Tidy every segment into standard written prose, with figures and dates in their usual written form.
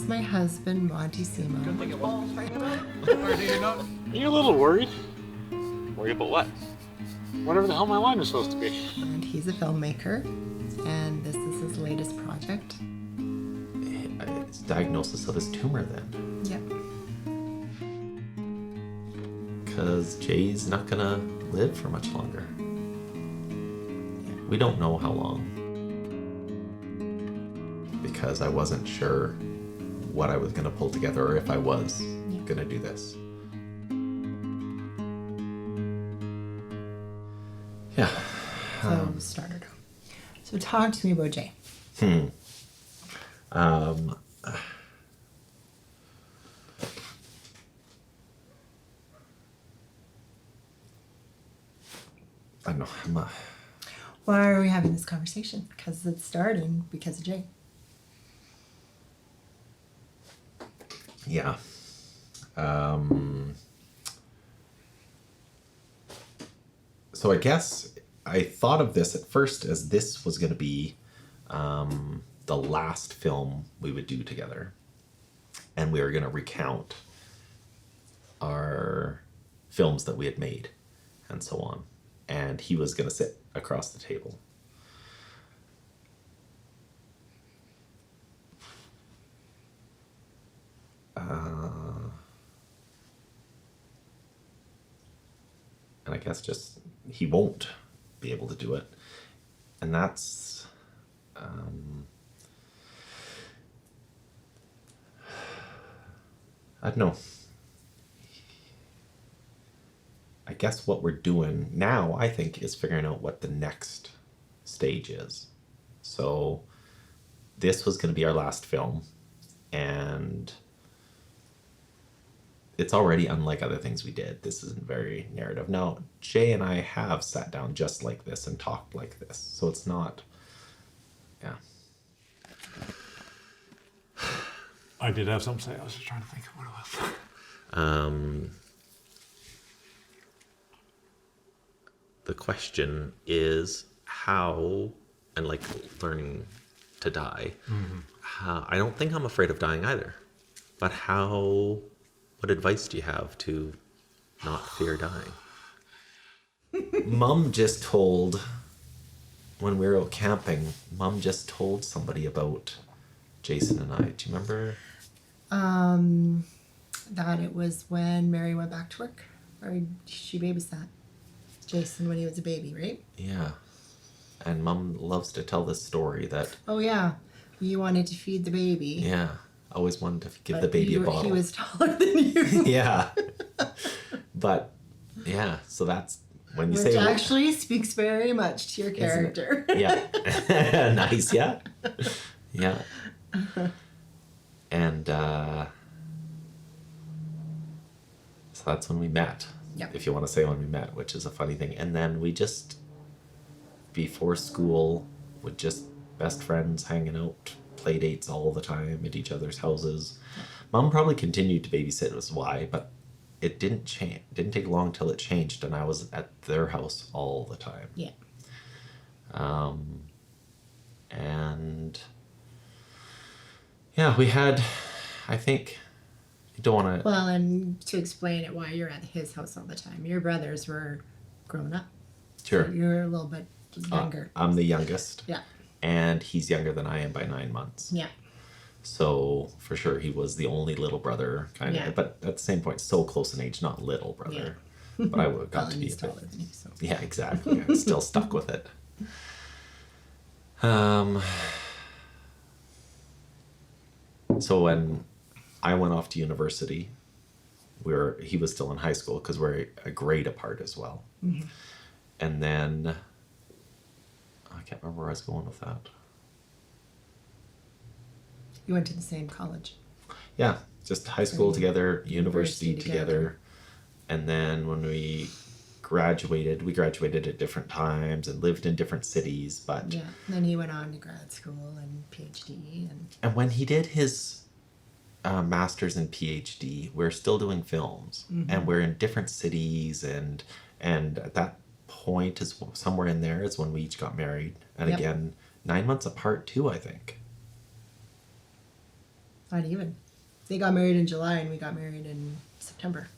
is my husband, Monty Simo. Are you a little worried? Worried about what? Whatever the hell my line is supposed to be. And he's a filmmaker, and this is his latest project. It's diagnosis of his tumor then. Yep. Because Jay's not gonna live for much longer. We don't know how long. Because I wasn't sure what I was gonna pull together or if I was gonna do this. Yeah. So start it off. So talk to me about Jay. I don't know. Why are we having this conversation? Because it's starting because of Jay. Yeah. So I guess I thought of this at first as this was going to be the last film we would do together. And we were going to recount our films that we had made and so on. And he was going to sit across the table. And I guess just he won't be able to do it. And that's I don't know. I guess what we're doing now, I think, is figuring out what the next stage is. So this was going to be our last film, and it's already unlike other things we did. This isn't very narrative. Now, Jay and I have sat down just like this and talked like this, so it's not, yeah. I did have something to say. I was just trying to think of what it was. The question is how, and like learning to die, how, I don't think I'm afraid of dying either, but how, what advice do you have to not fear dying? Mom just told, when we were out camping, Mom just told somebody about Jason and I. Do you remember? That it was when Mary went back to work, or she babysat Jason when he was a baby, right? Yeah. And Mom loves to tell this story that... Oh, yeah. You wanted to feed the baby. Yeah. Always wanted to give but the baby a bottle. He was taller than you. Yeah. But, yeah, so that's when you Which say... Which actually speaks very much to your character. Yeah. Nice, yeah. Yeah. And, so that's when we met. Yep. If you want to say when we met, which is a funny thing. And then we just, before school, with just best friends hanging out, play dates all the time at each other's houses. Mom probably continued to babysit, was why, but it didn't change. It didn't take long till it changed, and I was at their house all the time. Yeah. And yeah, we had, I think, you don't want to... Well, and to explain it, why you're at his house all the time. Your brothers were grown up. Sure. So you're a little bit younger. I'm the youngest. Yeah. And he's younger than I am by 9 months. Yeah. So for sure he was the only little brother, kind of. Yeah. But at the same point, so close in age, not little brother. Yeah. But I would have got to be a bit... taller than you, so. Yeah, exactly. I'm still stuck with it. So when I went off to university, he was still in high school because we're a grade apart as well. Mm-hmm. And then I can't remember where I was going with that. You went to the same college. Yeah, just high school together, university together. And then when we graduated at different times and lived in different cities, but... Yeah, then he went on to grad school and PhD. And when he did his master's and PhD, we're still doing films. Mm-hmm. And we're in different cities, and at that point, is somewhere in there is when we each got married. And again, 9 months apart too, I think. Not even. They got married in July and we got married in September.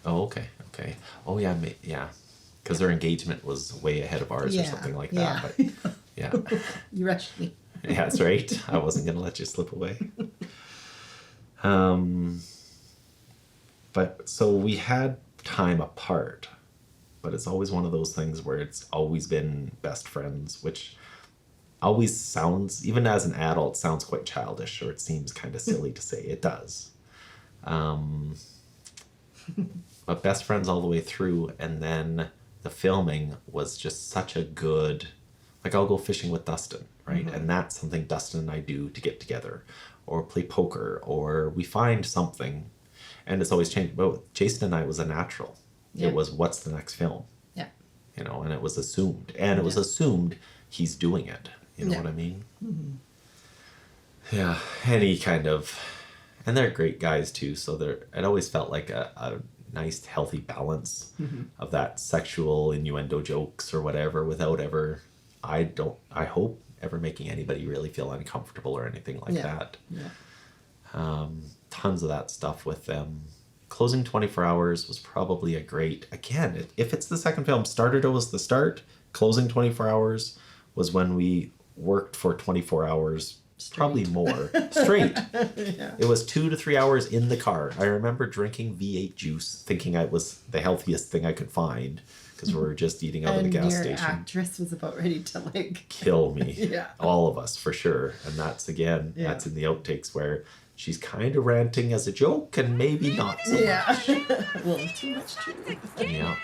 Oh, okay, okay. Oh, yeah, yeah. Because their engagement was way ahead of ours or something like that. Yeah. But yeah, You rushed me. yeah, that's right. I wasn't gonna let you slip away. Um, but so we had time apart, but it's always one of those things where it's always been best friends, which always sounds, even as an adult, sounds quite childish, or it seems kind of silly to say. It does. But best friends all the way through, and then the filming was just such a good, like I'll go fishing with Dustin, right? And that's something Dustin and I do to get together, or play poker, or we find something, and it's always changed. But Jason and I was a natural. Yeah. It was, what's the next film? Yeah. You know, and it was assumed, and it was assumed he's doing it. You know Yeah. what I mean? Yeah, any kind of, and they're great guys too. So it always felt like a nice, healthy balance of that sexual innuendo jokes or whatever, without ever, I hope, ever making anybody really feel uncomfortable or anything like Yeah. that. Yeah. Tons of that stuff with them. Closing 24 Hours was probably a great, again, if it's the second film, Started was the start, Closing 24 Hours was when we worked for 24 hours, probably more, straight. Yeah. It was 2 to 3 hours in the car. I remember drinking V8 juice, thinking I was the healthiest thing I could find, because we were just eating out of the And gas your station. actress was about ready to like Kill me. Yeah. All of us, for sure. And that's, again, Yeah. that's in the outtakes where she's kind of ranting as a joke and maybe not so Yeah. much. Well, too much truth. Yeah.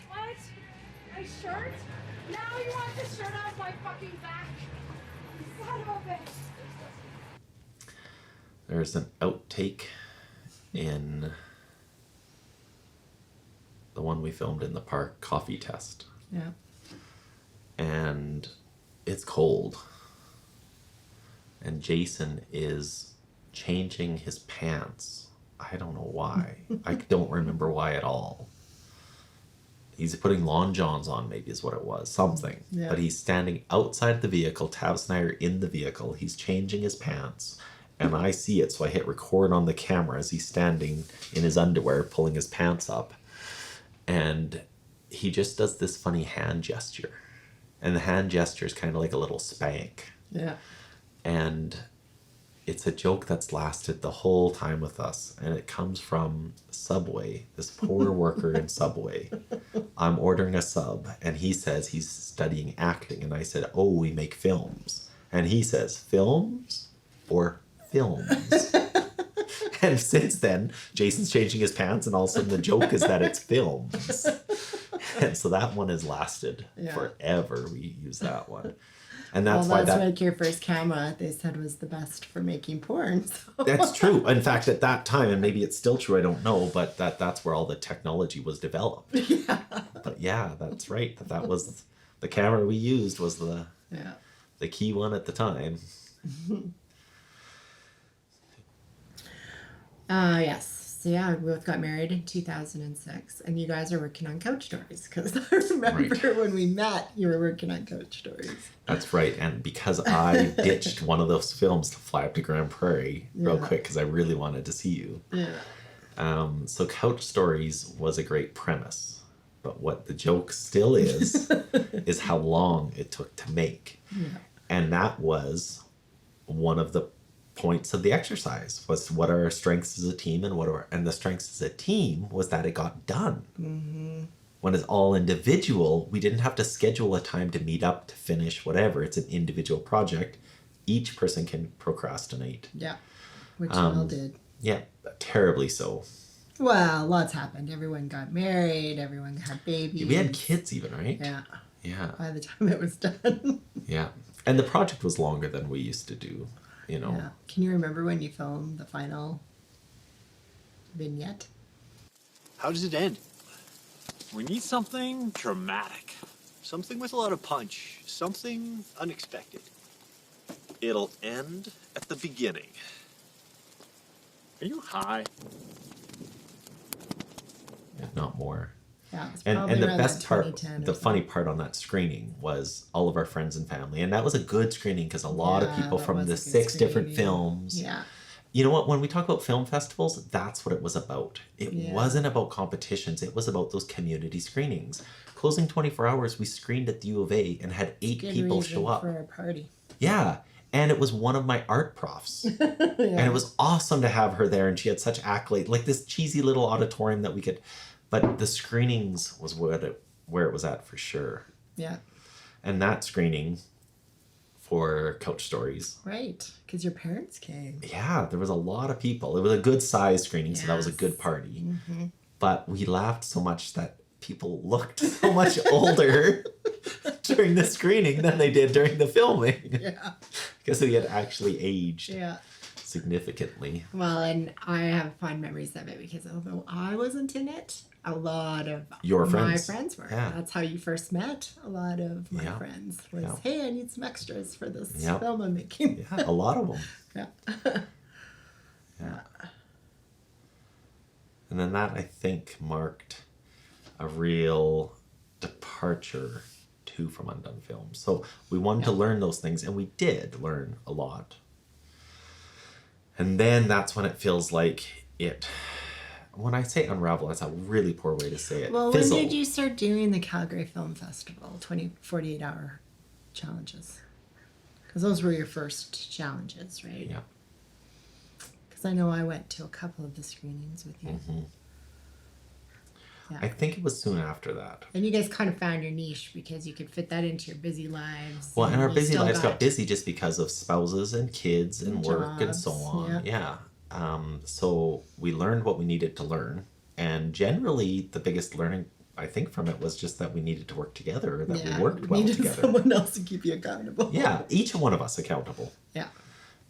What? My shirt? Now you want the shirt off my fucking back? Son of a bitch. There's an outtake in the one we filmed in the park, Coffee Test. Yeah. And it's cold. And Jason is changing his pants. I don't know why. I don't remember why at all. He's putting Long Johns on, maybe is what it was. Something. Yeah. But he's standing outside the vehicle. Tavis and I are in the vehicle. He's changing his pants. And I see it, so I hit record on the camera as he's standing in his underwear, pulling his pants up. And he just does this funny hand gesture. And the hand gesture is kind of like a little spank. Yeah. And it's a joke that's lasted the whole time with us. And it comes from Subway, this poor worker in Subway. I'm ordering a sub, and he says he's studying acting. And I said, oh, we make films. And he says, films or films? And since then, Jason's changing his pants, and all of a sudden the joke is that it's films. And so that one has lasted forever. We use that one. And that's Well, why that's that... like your first camera, they said, was the best for making porn. So. That's true. In fact, at that time, and maybe it's still true, I don't know, but that's where all the technology was developed. Yeah. But yeah, that's right. That was the camera we used was the key one at the time. Yes. So yeah, we both got married in 2006, and you guys are working on Couch Stories, because I remember when we met, you were working on Couch Stories. That's right. And because I ditched one of those films to fly up to Grande Prairie real quick, because I really wanted to see you. Yeah. So Couch Stories was a great premise. But what the joke still is how long it took to make. Yeah. And that was one of the points of the exercise, was what are our strengths as a team, and the strengths as a team was that it got done. Mm-hmm. When it's all individual, we didn't have to schedule a time to meet up, to finish, whatever. It's an individual project. Each person can procrastinate. Yeah. Which you all did. Yeah, terribly so. Well, lots happened. Everyone got married. Everyone had babies. We had kids even, right? Yeah. Yeah. By the time it was done. Yeah. And the project was longer than we used to do, you know. Yeah. Can you remember when you filmed the final vignette? How does it end? We need something dramatic. Something with a lot of punch. Something unexpected. It'll end at the beginning. Are you high? not more. Yeah, it's And probably the around best that part, 2010 or the funny something. part on that screening was all of our friends and family, and that was a good screening because a lot of Yeah, people that from was the a good 6 different screening. films. Yeah. You know what? When we talk about film festivals, that's what it was about. It Yeah. wasn't about competitions. It was about those community screenings. Closing 24 hours, we screened at the U of A and had 8 Good people reason show up. for a party. Yeah. And it was one of my art profs. Yeah. And it was awesome to have her there. And she had such accolade, like this cheesy little auditorium that we could, but the screenings was where it was at for sure. Yeah. And that screening for Couch Stories. Right. Because your parents came. Yeah, there was a lot of people. It was a good size screening, so that was a Yes. good party. Mm-hmm. But we laughed so much that people looked so much older during the screening than they did during the filming. Yeah. Because we had actually aged Yeah. significantly. Well, and I have fond memories of it because although I wasn't in it, a lot of Your my friends. friends were. Yeah. That's how you first met a lot of my Yeah. friends was, Yeah. hey, I need some extras for this Yeah. film I'm making. Yeah, a lot of them. Yeah. Yeah. And then that, I think, marked a real departure too from Undone Films. So we wanted to learn those things, and we did learn a lot. And then that's when it feels like it, when I say unravel, that's a really poor way to say it. Well, Fizzle. when did you start doing the Calgary Film Festival, 48-hour challenges? Because those were your first challenges, right? Yeah. Because I know I went to a couple of the screenings with you. Mm-hmm. Yeah. I think it was soon after that. And you guys kind of found your niche because you could fit that into your busy lives. Well, and our you busy still lives got busy just because of spouses and kids and work and so Jobs, on. Yeah. So we learned what we needed to learn. And generally, the biggest learning, I think, from it was just that we needed to work together, that we worked well needed together. someone else to keep you accountable. Yeah, each one of us accountable. Yeah.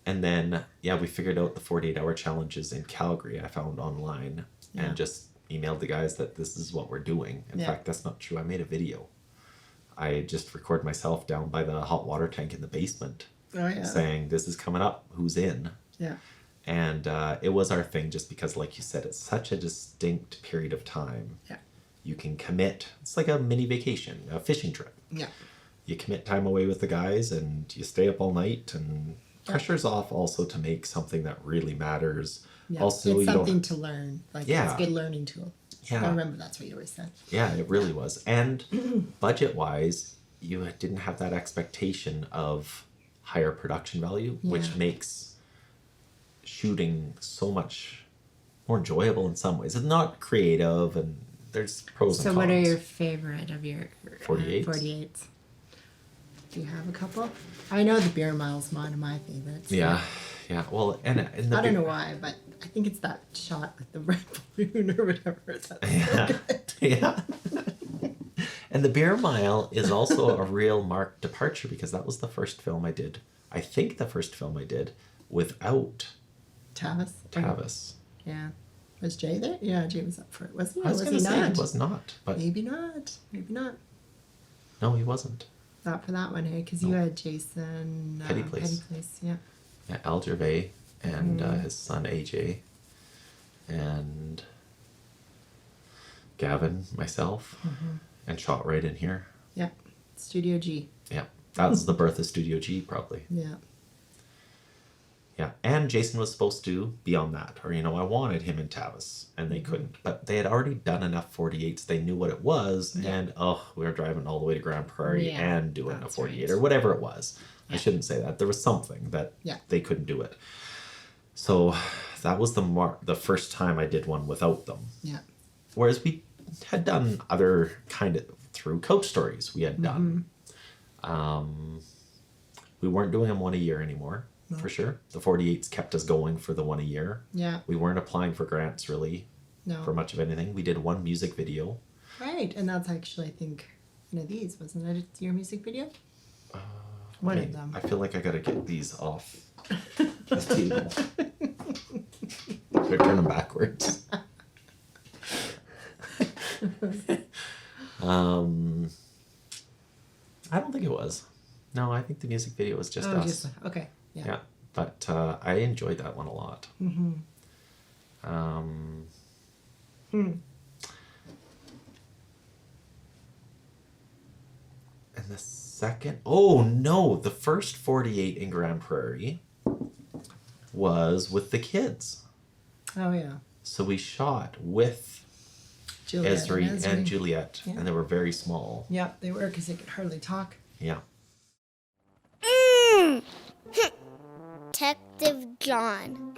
And then, yeah, we figured out the 48-hour challenges in Calgary I found online Yeah. and just emailed the guys that this is what we're doing. In Yeah. fact, that's not true. I made a video. I just record myself down by the hot water tank in the basement Oh, yeah. saying, this is coming up, who's in? Yeah. And it was our thing just because, like you said, it's such a distinct period of time. Yeah. You can commit. It's like a mini vacation, a fishing trip. Yeah. You commit time away with the guys and you stay up all night, and pressure's off also to make something that really matters. Yeah. Also, it's you something don't. to learn. Like, Yeah. it's a good learning tool. Yeah. I remember that's what you always said. Yeah, it really was. And budget-wise, you didn't have that expectation of higher production value, which Yeah. makes shooting so much more enjoyable in some ways. It's not creative, and there's pros and So cons. what are your favorite of your 48s? 48s? Do you have a couple? I know the beer mile's one of my favorites. Yeah, yeah. Well, and the I don't know why, but I think it's that shot with the red balloon or whatever. That's Yeah. so good. Yeah. And the Beer Mile is also a real marked departure because that was the first film I did. I think the first film I did without Tavis. Tavis. Yeah. Was Jay there? Yeah, Jay was up for it, wasn't he? I was Or going to he say not? he was not, but Maybe not. Maybe not. no, he wasn't. Not for that one, hey? Because you No. had Jason. Petty Place. Yeah. Yeah, Al Gervais and his son AJ and Gavin, myself, and shot right in here. Yeah. Studio G. Yeah, that was the birth of Studio G, probably. Yeah. Yeah, and Jason was supposed to be on that, or I wanted him in Tavis, and they couldn't. But they had already done enough 48s; they knew what it was, and we were driving all the way to Grande Prairie Yeah, and doing a that's 48 right. or whatever it was. I Yeah. shouldn't say that. There was something that Yeah. they couldn't do it. So that was the first time I did one without them. Yeah. Whereas we had done other kind of through Couch Stories. We had done. We weren't doing them one a year anymore. For sure. The 48s kept us going for the one a year. Yeah. We weren't applying for grants really No. for much of anything. We did one music video. Right. And that's actually, I think, one of these, wasn't it? It's your music video? One of them. I feel like I gotta get these off the table. They're turning backwards. I don't think it was. No, I think the music video was just us. Just okay. Yeah. Yeah, but I enjoyed that one a lot. oh no, the first 48 in Grande Prairie was with the kids. Oh yeah. So we shot with Juliet Esri and Juliet, Yeah. and they were very small. Yeah, they were because they could hardly talk. Yeah. Detective John.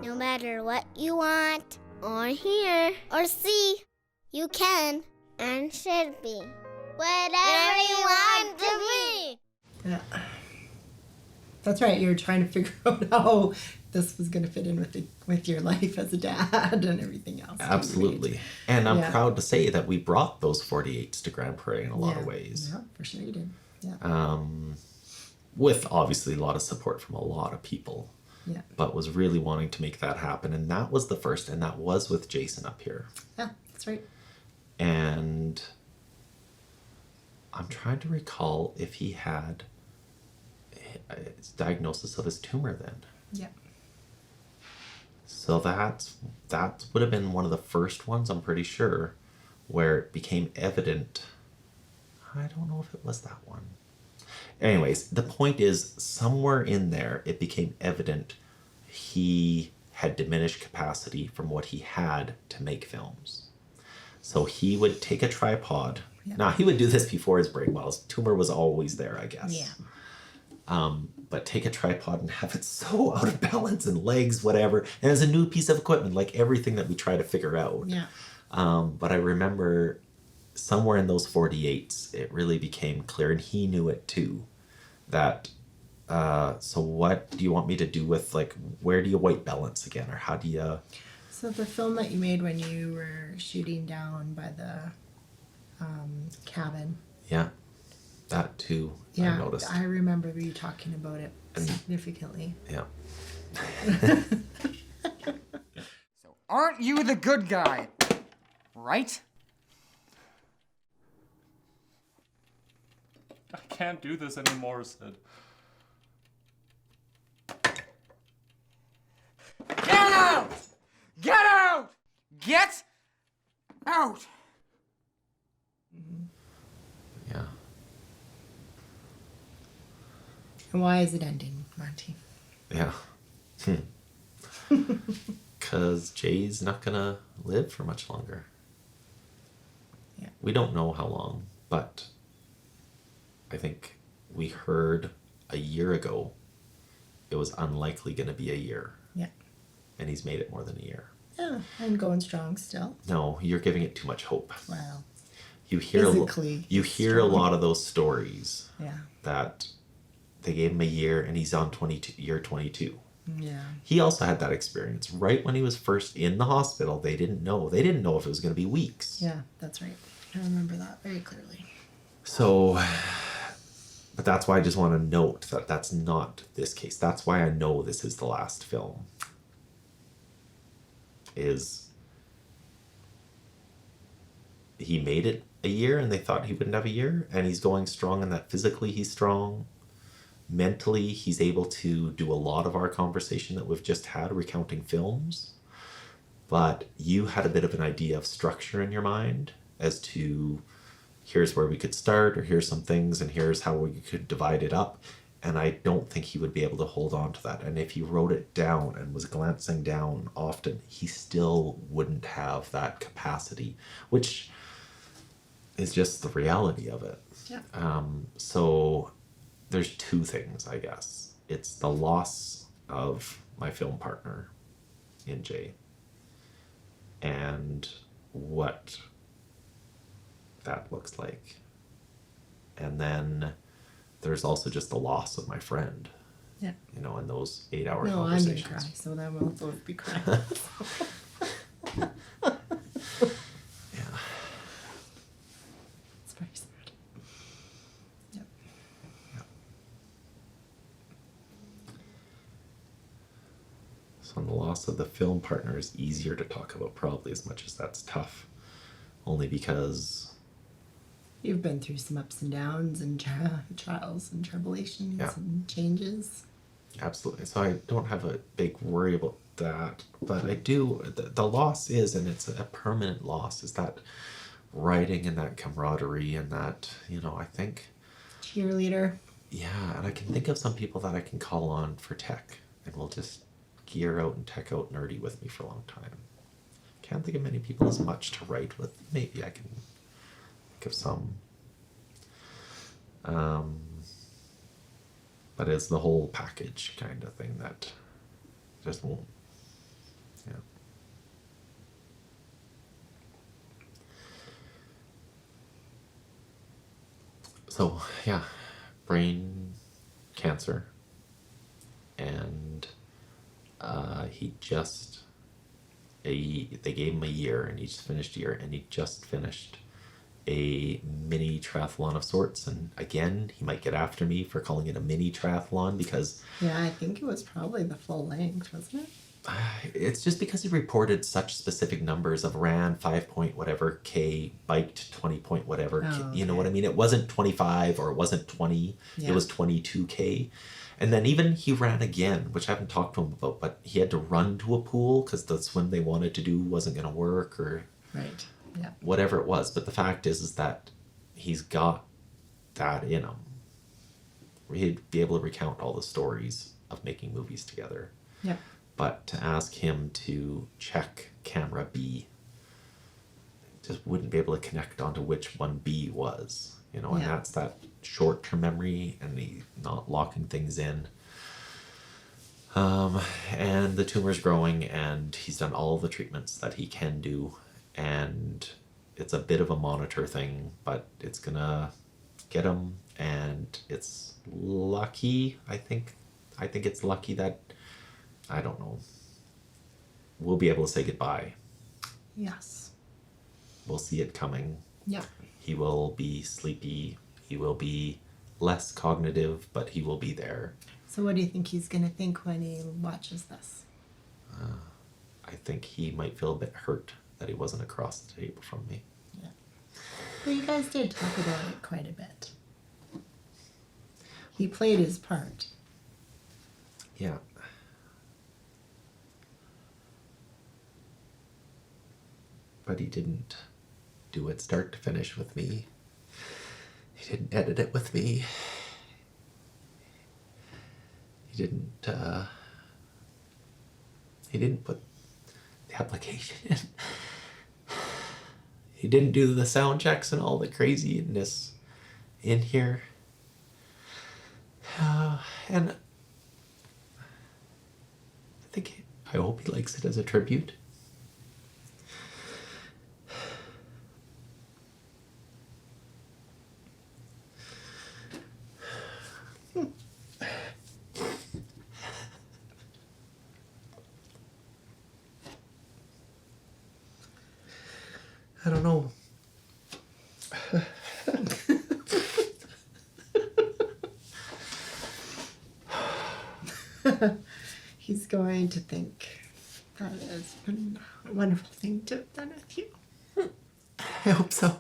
No matter what you want, or hear, or see, you can and should be whatever you want to be. Yeah. That's right. You were trying to figure out how this was going to fit in with your life as a dad and everything else. Absolutely. And I'm Yeah. proud to say that we brought those 48s to Grande Prairie in a lot of ways. Yeah, for sure you did. Yeah. With obviously a lot of support from a lot of people. Yeah. But was really wanting to make that happen. And that was the first, and that was with Jason up here. Yeah, that's right. And I'm trying to recall if he had his diagnosis of his tumor then. Yeah. So that would have been one of the first ones, I'm pretty sure, where it became evident. I don't know if it was that one. Anyways, the point is, somewhere in there, it became evident he had diminished capacity from what he had to make films. So he would take a tripod. Yeah. Now, he would do this before his brain. Well, his tumor was always there, I guess. Yeah. But take a tripod and have it so out of balance and legs, whatever. And it's a new piece of equipment, like everything that we try to figure out. Yeah. But I remember somewhere in those 48s, it really became clear, and he knew it too, that, so what do you want me to do with, like, where do you white balance again? Or how do you... So the film that you made when you were shooting down by the cabin. Yeah, that too, Yeah, I noticed. I remember you talking about it significantly. Yeah. So aren't you the good guy, right? I can't do this anymore, Sid. Get out! Get out! Get out! Yeah. And why is it ending, Monty? Yeah. Because Jay's not gonna live for much longer. Yeah. We don't know how long, but I think we heard a year ago it was unlikely gonna be a year. Yeah. And he's made it more than a year. Yeah, and going strong still. No, you're giving it too much hope. Wow. You hear Physically a strong. lot of those stories Yeah. that they gave him a year and he's on year 22. Yeah. He also had that experience right when he was first in the hospital. They didn't know if it was going to be weeks. Yeah, that's right. I remember that very clearly. So, but that's why I just want to note that that's not this case. That's why I know this is the last film. Is he made it a year and they thought he wouldn't have a year, and he's going strong, and that physically he's strong. Mentally, he's able to do a lot of our conversation that we've just had recounting films. But you had a bit of an idea of structure in your mind as to here's where we could start, or here's some things, and here's how we could divide it up. And I don't think he would be able to hold on to that. And if he wrote it down and was glancing down often, he still wouldn't have that capacity, which is just the reality of it. Yeah. So there's two things, I guess. It's the loss of my film partner in Jay and what that looks like. And then there's also just the loss of my friend. Yeah. You know, in those 8-hour No, I'm conversations. gonna cry, so then we'll both be crying. Yeah. It's very sad. Yep. So the loss of the film partner is easier to talk about, probably, as much as that's tough. Only because... You've been through some ups and downs and trials and tribulations Yeah. and changes. Absolutely. So I don't have a big worry about that, but I do. The loss is, and it's a permanent loss, is that writing and that camaraderie and that, I think, Cheerleader. yeah, and I can think of some people that I can call on for tech and will just gear out and tech out nerdy with me for a long time. Can't think of many people as much to write with. Maybe I can think of some. But it's the whole package kind of thing that just won't. Yeah. So, yeah, brain cancer. And they gave him a year, and he just finished a year, and he just finished a mini triathlon of sorts. And again, he might get after me for calling it a mini triathlon because Yeah, I think it was probably the full length, wasn't it? it's just because he reported such specific numbers of ran 5 point whatever K, biked 20 point whatever K, Oh, you know okay. what I mean? It wasn't 25 or it wasn't 20, Yeah. it was 22K. And then even he ran again, which I haven't talked to him about, but he had to run to a pool because the swim they wanted to do wasn't going to work or Right. Yeah. whatever it was. But the fact is that he's got that in him. He'd be able to recount all the stories of making movies together. Yeah. But to ask him to check camera B, just wouldn't be able to connect onto which one B was, and Yeah. that's that short-term memory and the not locking things in. And the tumor's growing, and he's done all the treatments that he can do, and it's a bit of a monitor thing, but it's gonna get him, and it's lucky. I think it's lucky that, I don't know, we'll be able to say goodbye. Yes. We'll see it coming. Yeah. He will be sleepy. He will be less cognitive, but he will be there. So what do you think he's going to think when he watches this? I think he might feel a bit hurt that he wasn't across the table from me. Yeah. Well, you guys did talk about it quite a bit. He played his part. Yeah. But he didn't do it start to finish with me. He didn't edit it with me. He didn't put the application in. He didn't do the sound checks and all the craziness in here. And I hope he likes it as a tribute. I don't know. He's going to think that it's been a wonderful thing to have done with you. I hope so.